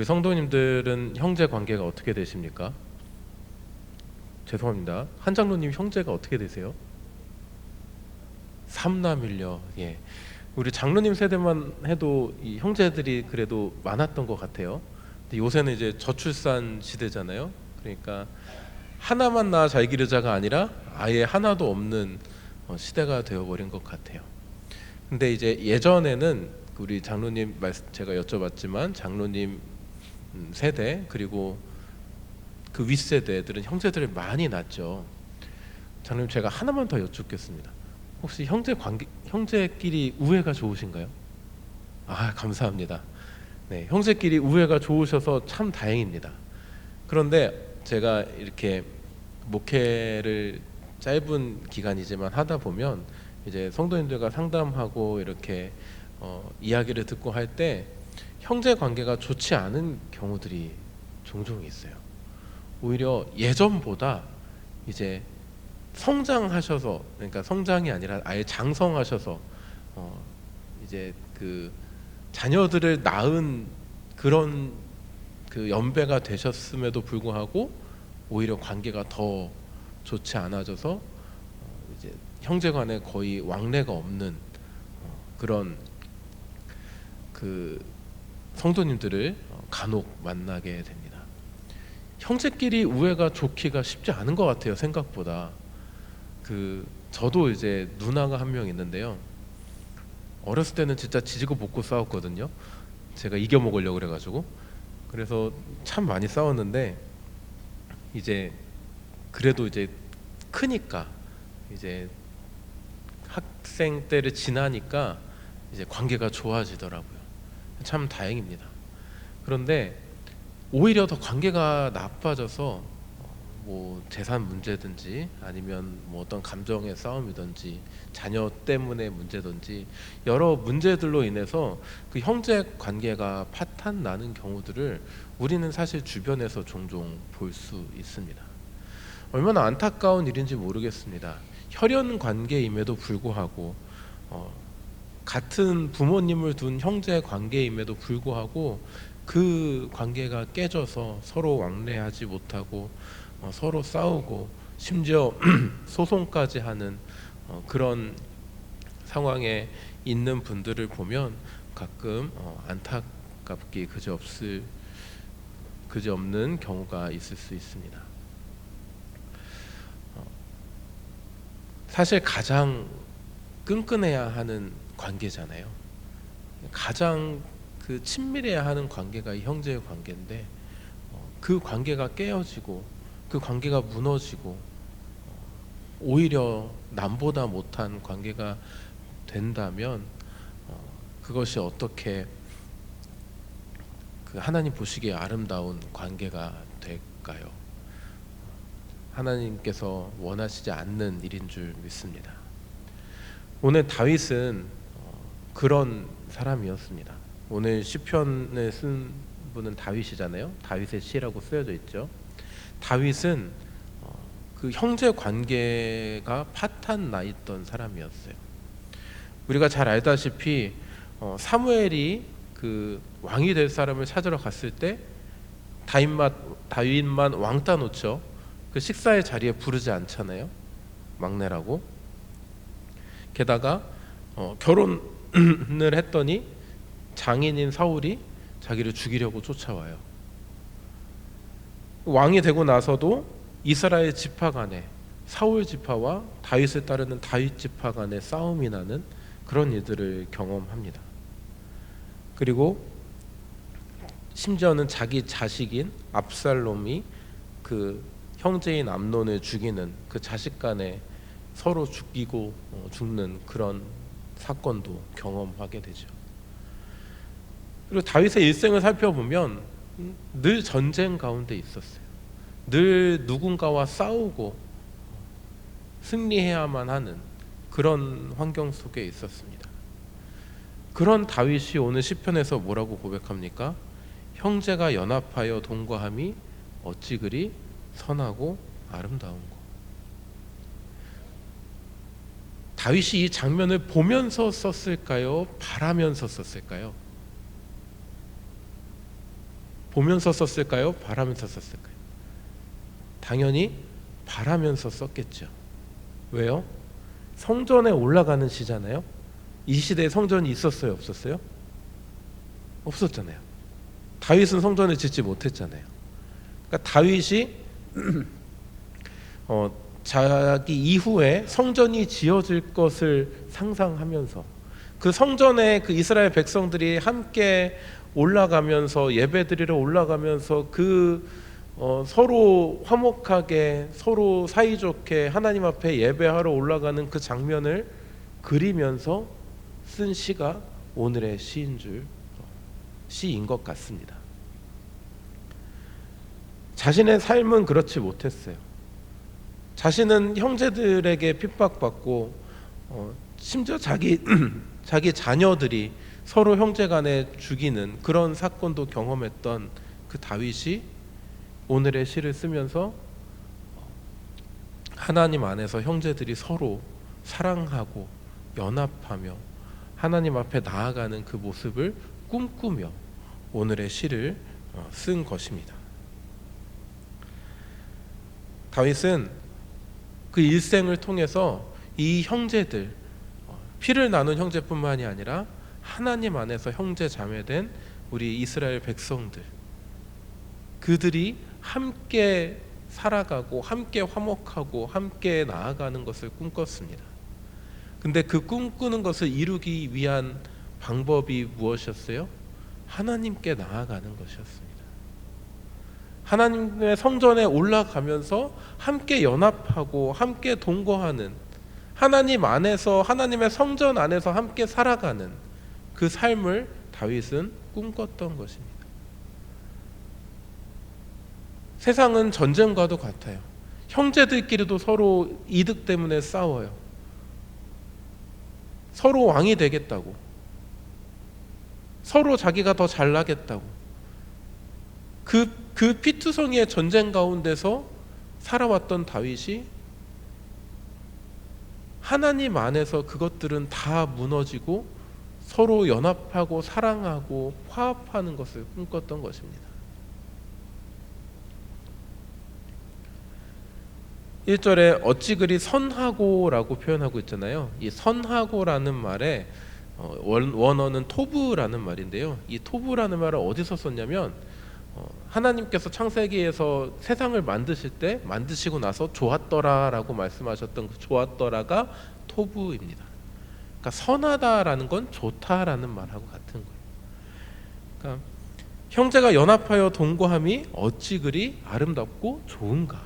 우리 성도님들은 형제 관계가 어떻게 되십니까? 죄송합니다. 한 장로님 형제가 어떻게 되세요? 삼남일녀. 예. 우리 장로님 세대만 해도 이 형제들이 그래도 많았던 것 같아요. 근데 요새는 이제 저출산 시대잖아요. 그러니까 하나만 낳아 잘 기르자가 아니라 아예 하나도 없는 시대가 되어버린 것 같아요. 근데 이제 예전에는 우리 장로님 제가 여쭤봤지만 장로님 세대 그리고 그 윗세대들은 형제들을 많이 낳죠. 장로님 제가 하나만 더 여쭙겠습니다. 혹시 형제끼리 우애가 좋으신가요? 아, 감사합니다. 네, 형제끼리 우애가 좋으셔서 참 다행입니다. 그런데 제가 이렇게 목회를 짧은 기간이지만 하다 보면 이제 성도님들과 상담하고 이렇게 이야기를 듣고 할 때 형제 관계가 좋지 않은 경우들이 종종 있어요. 오히려 예전보다 이제 성장하셔서, 그러니까 성장이 아니라 아예 장성하셔서 이제 그 자녀들을 낳은 그런 그 연배가 되셨음에도 불구하고 오히려 관계가 더 좋지 않아져서 이제 형제간에 거의 왕래가 없는 그런 그 성도님들을 간혹 만나게 됩니다. 형제끼리 우애가 좋기가 쉽지 않은 것 같아요. 생각보다. 저도 이제 누나가 한 명 있는데요. 어렸을 때는 진짜 지지고 볶고 싸웠거든요. 제가 이겨 먹으려고 그래가지고. 그래서 참 많이 싸웠는데 이제 그래도 이제 크니까 이제 학생 때를 지나니까 이제 관계가 좋아지더라고요. 참 다행입니다. 그런데 오히려 더 관계가 나빠져서 뭐 재산 문제든지 아니면 뭐 어떤 감정의 싸움이든지 자녀 때문에 문제든지 여러 문제들로 인해서 그 형제 관계가 파탄 나는 경우들을 우리는 사실 주변에서 종종 볼 수 있습니다. 얼마나 안타까운 일인지 모르겠습니다. 혈연 관계임에도 불구하고 같은 부모님을 둔 형제 관계임에도 불구하고 그 관계가 깨져서 서로 왕래하지 못하고 서로 싸우고 심지어 소송까지 하는 그런 상황에 있는 분들을 보면 가끔 안타깝기 그지없는 경우가 있을 수 있습니다. 사실 가장 끈끈해야 하는 관계잖아요. 가장 그 친밀해야 하는 관계가 이 형제의 관계인데 그 관계가 깨어지고 그 관계가 무너지고 오히려 남보다 못한 관계가 된다면 그것이 어떻게 그 하나님 보시기에 아름다운 관계가 될까요? 하나님께서 원하시지 않는 일인 줄 믿습니다. 오늘 다윗은 그런 사람이었습니다. 오늘 시편을 쓴 분은 다윗이잖아요. 다윗의 시라고 쓰여져 있죠. 다윗은 그 형제 관계가 파탄 나 있던 사람이었어요. 우리가 잘 알다시피 사무엘이 그 왕이 될 사람을 찾으러 갔을 때 다윗만 왕따 놓죠. 그 식사의 자리에 부르지 않잖아요. 막내라고. 게다가 결혼을 했더니 장인인 사울이 자기를 죽이려고 쫓아와요. 왕이 되고 나서도 이스라엘 지파 간에 사울 지파와 다윗을 따르는 다윗 지파 간에 싸움이 나는 그런 일들을 경험합니다. 그리고 심지어는 자기 자식인 압살롬이 그 형제인 암논을 죽이는 그 자식 간에 서로 죽이고 죽는 그런 사건도 경험하게 되죠. 그리고 다윗의 일생을 살펴보면 늘 전쟁 가운데 있었어요. 늘 누군가와 싸우고 승리해야만 하는 그런 환경 속에 있었습니다. 그런 다윗이 오늘 시편에서 뭐라고 고백합니까? 형제가 연합하여 동거함이 어찌 그리 선하고 아름다운고. 다윗이 이 장면을 보면서 썼을까요? 바라면서 썼을까요? 보면서 썼을까요? 바라면서 썼을까요? 당연히 바라면서 썼겠죠. 왜요? 성전에 올라가는 시잖아요. 이 시대에 성전이 있었어요? 없었어요? 없었잖아요. 다윗은 성전을 짓지 못했잖아요. 그러니까 다윗이 자기 이후에 성전이 지어질 것을 상상하면서 그 성전에 그 이스라엘 백성들이 함께 올라가면서 예배드리러 올라가면서 서로 화목하게 서로 사이좋게 하나님 앞에 예배하러 올라가는 그 장면을 그리면서 쓴 시가 오늘의 시인 것 같습니다. 자신의 삶은 그렇지 못했어요. 자신은 형제들에게 핍박받고 심지어 자기 자녀들이 서로 형제간에 죽이는 그런 사건도 경험했던 그 다윗이 오늘의 시를 쓰면서 하나님 안에서 형제들이 서로 사랑하고 연합하며 하나님 앞에 나아가는 그 모습을 꿈꾸며 오늘의 시를 쓴 것입니다. 다윗은 그 일생을 통해서 이 형제들, 피를 나눈 형제뿐만이 아니라 하나님 안에서 형제 자매된 우리 이스라엘 백성들, 그들이 함께 살아가고 함께 화목하고 함께 나아가는 것을 꿈꿨습니다. 근데 그 꿈꾸는 것을 이루기 위한 방법이 무엇이었어요? 하나님께 나아가는 것이었습니다. 하나님의 성전에 올라가면서 함께 연합하고 함께 동거하는, 하나님 안에서 하나님의 성전 안에서 함께 살아가는 그 삶을 다윗은 꿈꿨던 것입니다. 세상은 전쟁과도 같아요. 형제들끼리도 서로 이득 때문에 싸워요. 서로 왕이 되겠다고, 서로 자기가 더 잘나겠다고, 그 피투성이의 전쟁 가운데서 살아왔던 다윗이 하나님 안에서 그것들은 다 무너지고 서로 연합하고 사랑하고 화합하는 것을 꿈꿨던 것입니다. 1절에 어찌 그리 선하고라고 표현하고 있잖아요. 이 선하고라는 말에 원어는 토브라는 말인데요. 이 토브라는 말을 어디서 썼냐면 하나님께서 창세기에서 세상을 만드실 때 만드시고 나서 좋았더라라고 말씀하셨던 그 좋았더라가 토브입니다. 그러니까 선하다라는 건 좋다라는 말하고 같은 거예요. 그러니까 형제가 연합하여 동거함이 어찌 그리 아름답고 좋은가,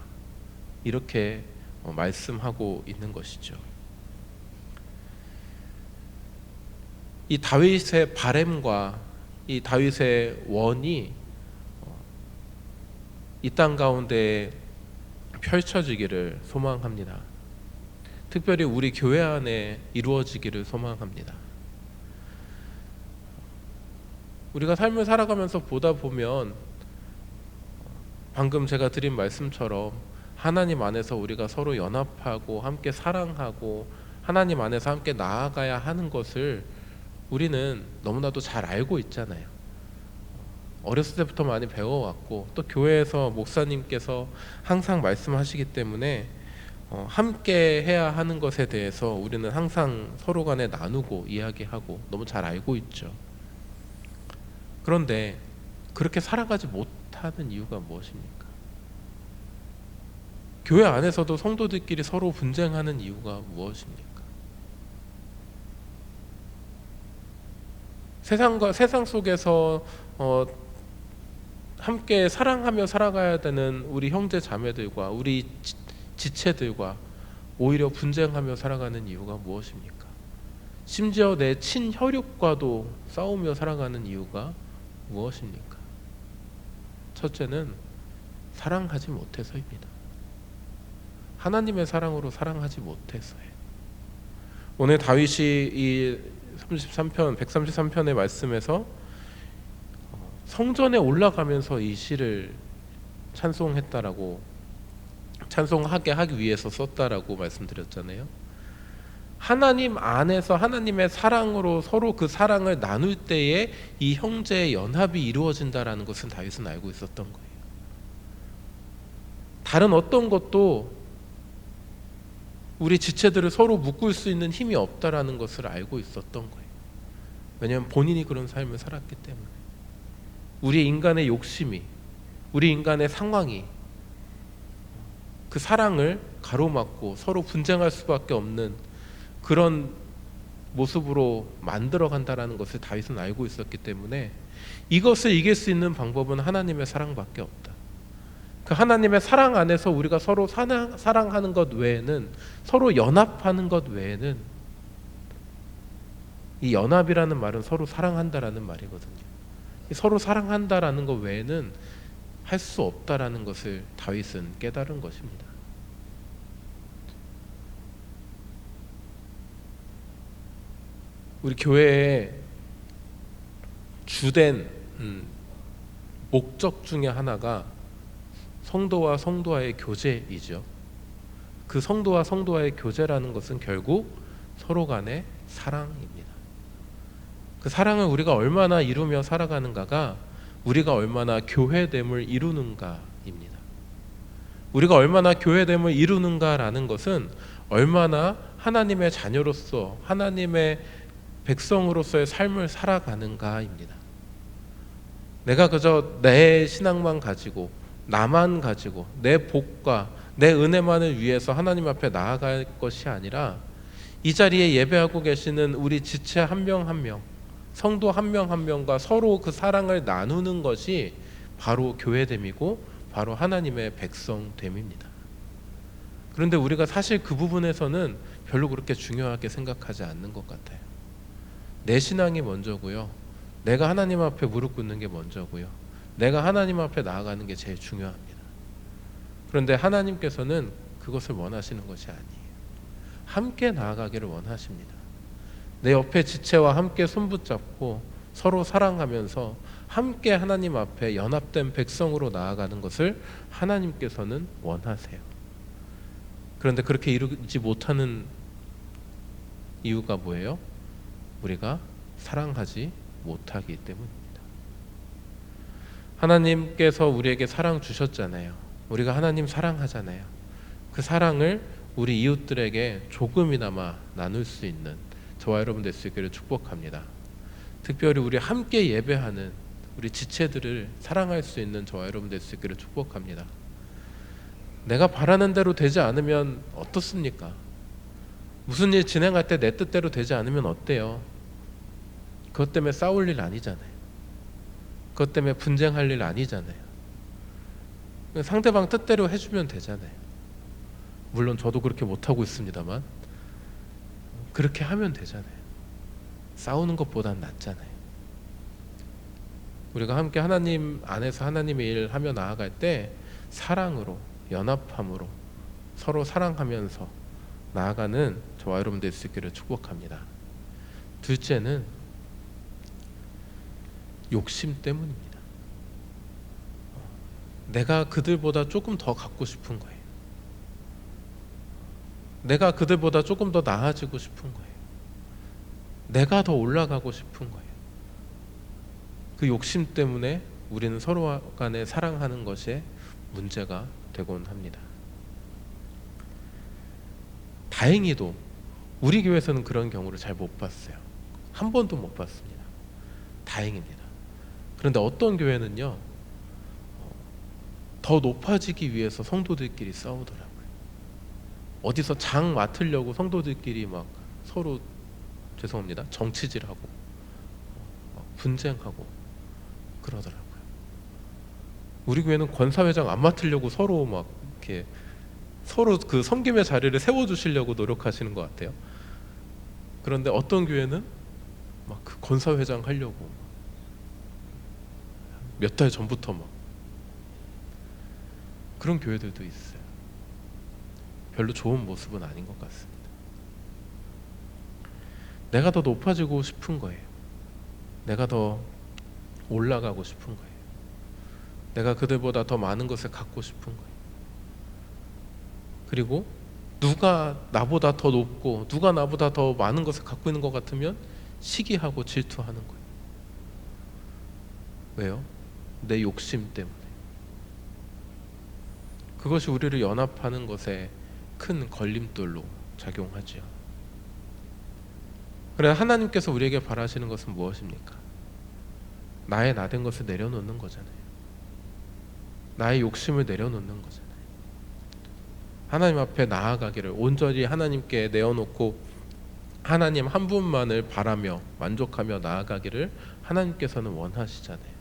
이렇게 말씀하고 있는 것이죠. 이 다윗의 바램과 이 다윗의 원이 이 땅 가운데 펼쳐지기를 소망합니다. 특별히 우리 교회 안에 이루어지기를 소망합니다. 우리가 삶을 살아가면서 보다 보면 방금 제가 드린 말씀처럼 하나님 안에서 우리가 서로 연합하고 함께 사랑하고 하나님 안에서 함께 나아가야 하는 것을 우리는 너무나도 잘 알고 있잖아요. 어렸을 때부터 많이 배워왔고 또 교회에서 목사님께서 항상 말씀하시기 때문에 함께 해야 하는 것에 대해서 우리는 항상 서로 간에 나누고 이야기하고 너무 잘 알고 있죠. 그런데 그렇게 살아가지 못하는 이유가 무엇입니까? 교회 안에서도 성도들끼리 서로 분쟁하는 이유가 무엇입니까? 세상 속에서 함께 사랑하며 살아가야 되는 우리 형제 자매들과 우리 지체들과 오히려 분쟁하며 살아가는 이유가 무엇입니까? 심지어 내 친혈육과도 싸우며 살아가는 이유가 무엇입니까? 첫째는 사랑하지 못해서입니다. 하나님의 사랑으로 사랑하지 못해서예요. 오늘 다윗이 이 133편의 말씀에서 성전에 올라가면서 이 시를 찬송하게 하기 위해서 썼다라고 말씀드렸잖아요. 하나님 안에서 하나님의 사랑으로 서로 그 사랑을 나눌 때에 이 형제의 연합이 이루어진다라는 것은 다윗은 알고 있었던 거예요. 다른 어떤 것도 우리 지체들을 서로 묶을 수 있는 힘이 없다라는 것을 알고 있었던 거예요. 왜냐하면 본인이 그런 삶을 살았기 때문에. 우리 인간의 욕심이, 우리 인간의 상황이 그 사랑을 가로막고 서로 분쟁할 수밖에 없는 그런 모습으로 만들어 간다라는 것을 다윗은 알고 있었기 때문에 이것을 이길 수 있는 방법은 하나님의 사랑밖에 없다. 그 하나님의 사랑 안에서 우리가 서로 사랑하는 것 외에는, 서로 연합하는 것 외에는, 이 연합이라는 말은 서로 사랑한다라는 말이거든요. 서로 사랑한다라는 것 외에는 할 수 없다라는 것을 다윗은 깨달은 것입니다. 우리 교회의 주된 목적 중에 하나가 성도와 성도와의 교제이죠. 그 성도와 성도와의 교제라는 것은 결국 서로 간의 사랑입니다. 그 사랑을 우리가 얼마나 이루며 살아가는가가 우리가 얼마나 교회됨을 이루는가입니다. 우리가 얼마나 교회됨을 이루는가라는 것은 얼마나 하나님의 자녀로서, 하나님의 백성으로서의 삶을 살아가는가입니다. 내가 그저 내 신앙만 가지고, 나만 가지고, 내 복과 내 은혜만을 위해서 하나님 앞에 나아갈 것이 아니라 이 자리에 예배하고 계시는 우리 지체 한 명 한 명, 성도 한 명 한 명과 서로 그 사랑을 나누는 것이 바로 교회됨이고 바로 하나님의 백성됨입니다. 그런데 우리가 사실 그 부분에서는 별로 그렇게 중요하게 생각하지 않는 것 같아요. 내 신앙이 먼저고요. 내가 하나님 앞에 무릎 꿇는 게 먼저고요. 내가 하나님 앞에 나아가는 게 제일 중요합니다. 그런데 하나님께서는 그것을 원하시는 것이 아니에요. 함께 나아가기를 원하십니다. 내 옆에 지체와 함께 손붙잡고 서로 사랑하면서 함께 하나님 앞에 연합된 백성으로 나아가는 것을 하나님께서는 원하세요. 그런데 그렇게 이루지 못하는 이유가 뭐예요? 우리가 사랑하지 못하기 때문입니다. 하나님께서 우리에게 사랑 주셨잖아요. 우리가 하나님 사랑하잖아요. 그 사랑을 우리 이웃들에게 조금이나마 나눌 수 있는 저와 여러분 될 수 있기를 축복합니다. 특별히 우리 함께 예배하는 우리 지체들을 사랑할 수 있는 저와 여러분 될 수 있기를 축복합니다. 내가 바라는 대로 되지 않으면 어떻습니까? 무슨 일 진행할 때 내 뜻대로 되지 않으면 어때요? 그것 때문에 싸울 일 아니잖아요. 그것 때문에 분쟁할 일 아니잖아요. 상대방 뜻대로 해주면 되잖아요. 물론 저도 그렇게 못하고 있습니다만 그렇게 하면 되잖아요. 싸우는 것보단 낫잖아요. 우리가 함께 하나님 안에서 하나님의 일을 하며 나아갈 때 사랑으로, 연합함으로 서로 사랑하면서 나아가는 저와 여러분 될 수 있기를 축복합니다. 둘째는 욕심 때문입니다. 내가 그들보다 조금 더 갖고 싶은 거예요. 내가 그들보다 조금 더 나아지고 싶은 거예요. 내가 더 올라가고 싶은 거예요. 그 욕심 때문에 우리는 서로 간에 사랑하는 것에 문제가 되곤 합니다. 다행히도 우리 교회에서는 그런 경우를 잘 못 봤어요. 한 번도 못 봤습니다. 다행입니다. 그런데 어떤 교회는요, 더 높아지기 위해서 성도들끼리 싸우더라고요. 어디서 장 맡으려고 성도들끼리 막 서로, 죄송합니다, 정치질하고 분쟁하고 그러더라고요. 우리 교회는 권사회장 안 맡으려고 서로 막 이렇게 서로 그 섬김의 자리를 세워주시려고 노력하시는 것 같아요. 그런데 어떤 교회는 막 그 권사회장 하려고 몇 달 전부터 막 그런 교회들도 있어요. 별로 좋은 모습은 아닌 것 같습니다. 내가 더 높아지고 싶은 거예요. 내가 더 올라가고 싶은 거예요. 내가 그들보다 더 많은 것을 갖고 싶은 거예요. 그리고 누가 나보다 더 높고 누가 나보다 더 많은 것을 갖고 있는 것 같으면 시기하고 질투하는 거예요. 왜요? 내 욕심 때문에. 그것이 우리를 연합하는 것에 큰 걸림돌로 작용하죠. 그래, 하나님께서 우리에게 바라시는 것은 무엇입니까? 나의 나된 것을 내려놓는 거잖아요. 나의 욕심을 내려놓는 거잖아요. 하나님 앞에 나아가기를 온전히 하나님께 내어놓고 하나님 한 분만을 바라며 만족하며 나아가기를 하나님께서는 원하시잖아요.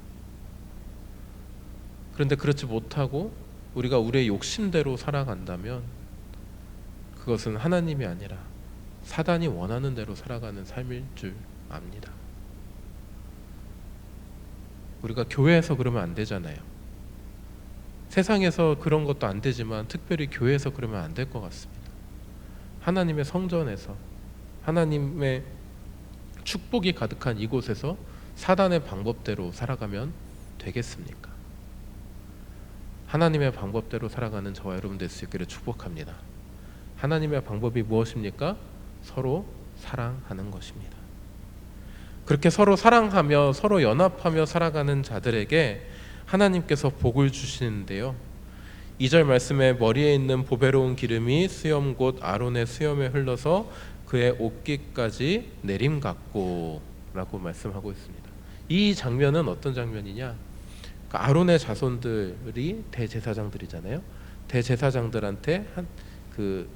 그런데 그렇지 못하고 우리가 우리의 욕심대로 살아간다면 그것은 하나님이 아니라 사단이 원하는 대로 살아가는 삶일 줄 압니다. 우리가 교회에서 그러면 안 되잖아요. 세상에서 그런 것도 안 되지만 특별히 교회에서 그러면 안 될 것 같습니다. 하나님의 성전에서 하나님의 축복이 가득한 이곳에서 사단의 방법대로 살아가면 되겠습니까? 하나님의 방법대로 살아가는 저와 여러분 될 수 있기를 축복합니다. 하나님의 방법이 무엇입니까? 서로 사랑하는 것입니다. 그렇게 서로 사랑하며 서로 연합하며 살아가는 자들에게 하나님께서 복을 주시는데요. 2절 말씀에 머리에 있는 보배로운 기름이 수염 곧 아론의 수염에 흘러서 그의 옷깃까지 내림 같고 라고 말씀하고 있습니다. 이 장면은 어떤 장면이냐? 아론의 자손들이 대제사장들이잖아요. 대제사장들한테 그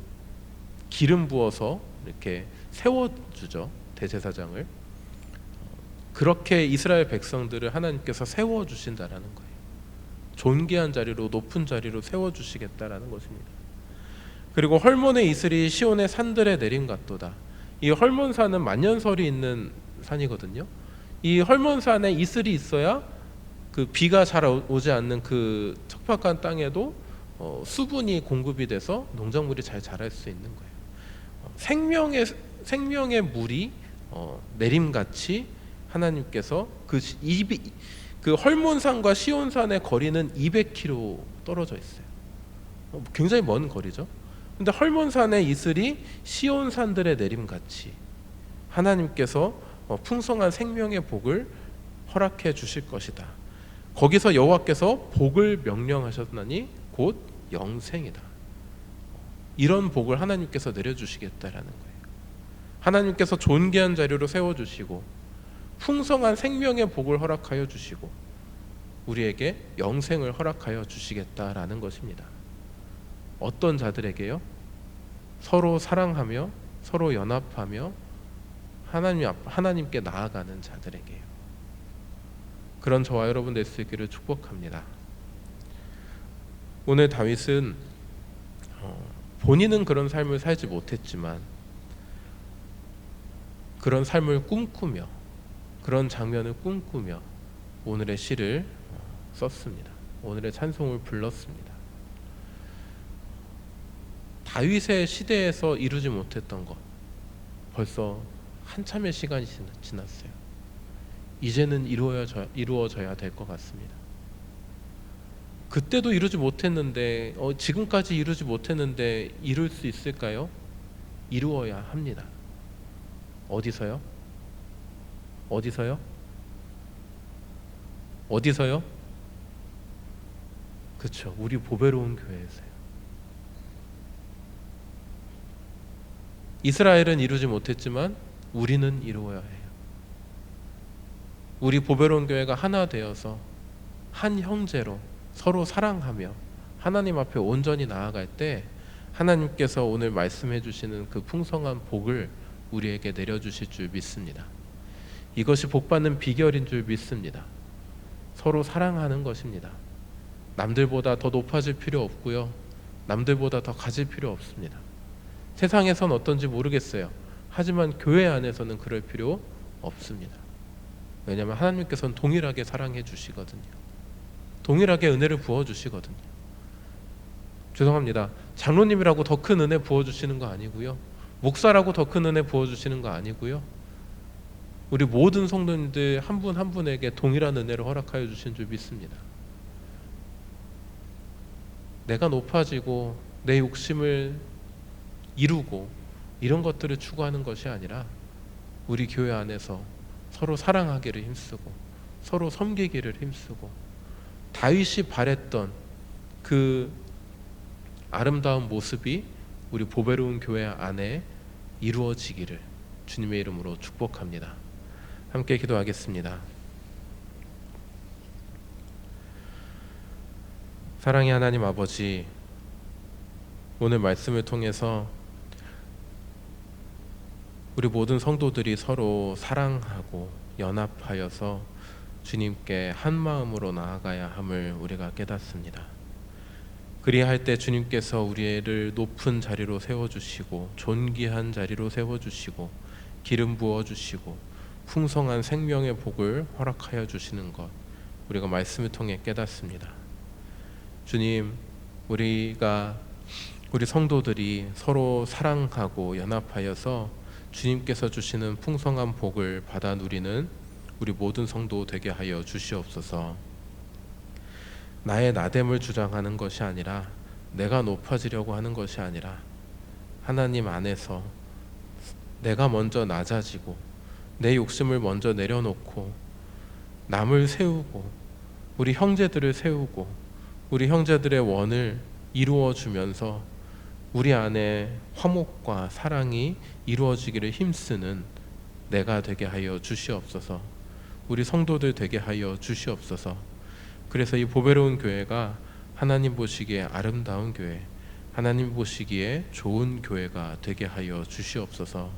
기름 부어서 이렇게 세워주죠. 대제사장을. 그렇게 이스라엘 백성들을 하나님께서 세워주신다라는 거예요. 존귀한 자리로 높은 자리로 세워주시겠다라는 것입니다. 그리고 헐몬의 이슬이 시온의 산들에 내림 같도다. 이 헐몬산은 만년설이 있는 산이거든요. 이 헐몬산에 이슬이 있어야 그 비가 잘 오지 않는 그 척박한 땅에도 수분이 공급이 돼서 농작물이 잘 자랄 수 있는 거예요. 생명의 물이 내림같이 하나님께서 그 헐몬산과 시온산의 거리는 200km 떨어져 있어요. 굉장히 먼 거리죠. 근데 헐몬산의 이슬이 시온산들의 내림같이 하나님께서 풍성한 생명의 복을 허락해 주실 것이다. 거기서 여호와께서 복을 명령하셨나니 곧 영생이다. 이런 복을 하나님께서 내려주시겠다라는 거예요. 하나님께서 존귀한 자리로 세워주시고 풍성한 생명의 복을 허락하여 주시고 우리에게 영생을 허락하여 주시겠다라는 것입니다. 어떤 자들에게요? 서로 사랑하며 서로 연합하며 하나님께 나아가는 자들에게요. 그런 저와 여러분 될 수 있기를 축복합니다. 오늘 다윗은 본인은 그런 삶을 살지 못했지만 그런 삶을 꿈꾸며 그런 장면을 꿈꾸며 오늘의 시를 썼습니다. 오늘의 찬송을 불렀습니다. 다윗의 시대에서 이루지 못했던 것 벌써 한참의 시간이 지났어요. 이제는 이루어져야 될 것 같습니다. 그때도 이루지 못했는데 지금까지 이루지 못했는데 이룰 수 있을까요? 이루어야 합니다. 어디서요? 어디서요? 어디서요? 그렇죠. 우리 보배로운 교회에서요. 이스라엘은 이루지 못했지만 우리는 이루어야 해요. 우리 보배로운 교회가 하나 되어서 한 형제로 서로 사랑하며 하나님 앞에 온전히 나아갈 때 하나님께서 오늘 말씀해 주시는 그 풍성한 복을 우리에게 내려주실 줄 믿습니다. 이것이 복받는 비결인 줄 믿습니다. 서로 사랑하는 것입니다. 남들보다 더 높아질 필요 없고요. 남들보다 더 가질 필요 없습니다. 세상에선 어떤지 모르겠어요. 하지만 교회 안에서는 그럴 필요 없습니다. 왜냐하면 하나님께서는 동일하게 사랑해 주시거든요. 동일하게 은혜를 부어주시거든요. 죄송합니다. 장로님이라고 더 큰 은혜 부어주시는 거 아니고요. 목사라고 더 큰 은혜 부어주시는 거 아니고요. 우리 모든 성도님들 한 분 한 분에게 동일한 은혜를 허락하여 주신 줄 믿습니다. 내가 높아지고 내 욕심을 이루고 이런 것들을 추구하는 것이 아니라 우리 교회 안에서 서로 사랑하기를 힘쓰고 서로 섬기기를 힘쓰고 다윗이 바랬던 그 아름다운 모습이 우리 보배로운 교회 안에 이루어지기를 주님의 이름으로 축복합니다. 함께 기도하겠습니다. 사랑의 하나님 아버지, 오늘 말씀을 통해서 우리 모든 성도들이 서로 사랑하고 연합하여서 주님께 한 마음으로 나아가야 함을 우리가 깨닫습니다. 그리할 때 주님께서 우리를 높은 자리로 세워주시고 존귀한 자리로 세워주시고 기름 부어주시고 풍성한 생명의 복을 허락하여 주시는 것 우리가 말씀을 통해 깨닫습니다. 주님, 우리 성도들이 서로 사랑하고 연합하여서 주님께서 주시는 풍성한 복을 받아 누리는 우리 모든 성도 되게 하여 주시옵소서. 나의 나됨을 주장하는 것이 아니라 내가 높아지려고 하는 것이 아니라 하나님 안에서 내가 먼저 낮아지고 내 욕심을 먼저 내려놓고 남을 세우고 우리 형제들을 세우고 우리 형제들의 원을 이루어 주면서 우리 안에 화목과 사랑이 이루어지기를 힘쓰는 내가 되게 하여 주시옵소서. 우리 성도들 되게 하여 주시옵소서. 그래서 이 보배로운 교회가 하나님 보시기에 아름다운 교회, 하나님 보시기에 좋은 교회가 되게 하여 주시옵소서.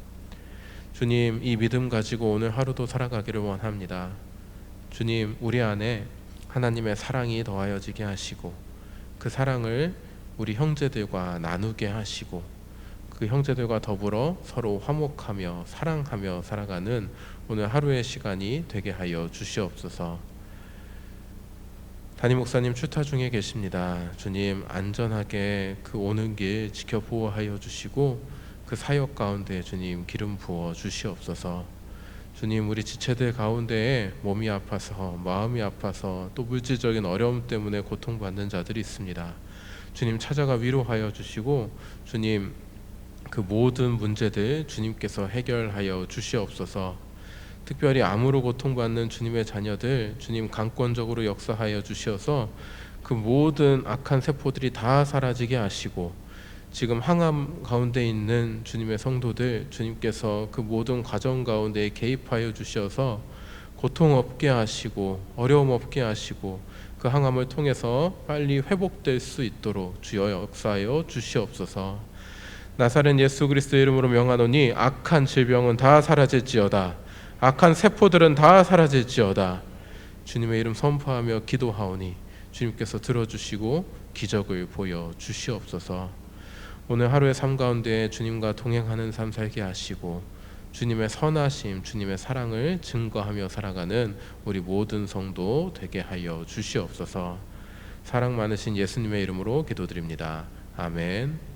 주님, 이 믿음 가지고 오늘 하루도 살아가기를 원합니다. 주님, 우리 안에 하나님의 사랑이 더하여지게 하시고 그 사랑을 우리 형제들과 나누게 하시고 그 형제들과 더불어 서로 화목하며 사랑하며 살아가는 오늘 하루의 시간이 되게 하여 주시옵소서. 담임 목사님 출타 중에 계십니다. 주님, 안전하게 그 오는 길 지켜 보호하여 주시고 그 사역 가운데 주님 기름 부어 주시옵소서. 주님, 우리 지체들 가운데에 몸이 아파서 마음이 아파서 또 물질적인 어려움 때문에 고통받는 자들이 있습니다. 주님, 찾아가 위로하여 주시고 주님, 그 모든 문제들 주님께서 해결하여 주시옵소서. 특별히 암으로 고통받는 주님의 자녀들 주님 강권적으로 역사하여 주시어서 그 모든 악한 세포들이 다 사라지게 하시고 지금 항암 가운데 있는 주님의 성도들 주님께서 그 모든 과정 가운데 개입하여 주셔서 고통 없게 하시고 어려움 없게 하시고 그 항암을 통해서 빨리 회복될 수 있도록 주여 역사하여 주시옵소서. 나사렛 예수 그리스도의 이름으로 명하노니 악한 질병은 다 사라질지어다. 악한 세포들은 다 사라질지어다. 주님의 이름 선포하며 기도하오니 주님께서 들어주시고 기적을 보여 주시옵소서. 오늘 하루의 삶 가운데 주님과 동행하는 삶 살게 하시고 주님의 선하심, 주님의 사랑을 증거하며 살아가는 우리 모든 성도 되게 하여 주시옵소서. 사랑 많으신 예수님의 이름으로 기도드립니다. 아멘.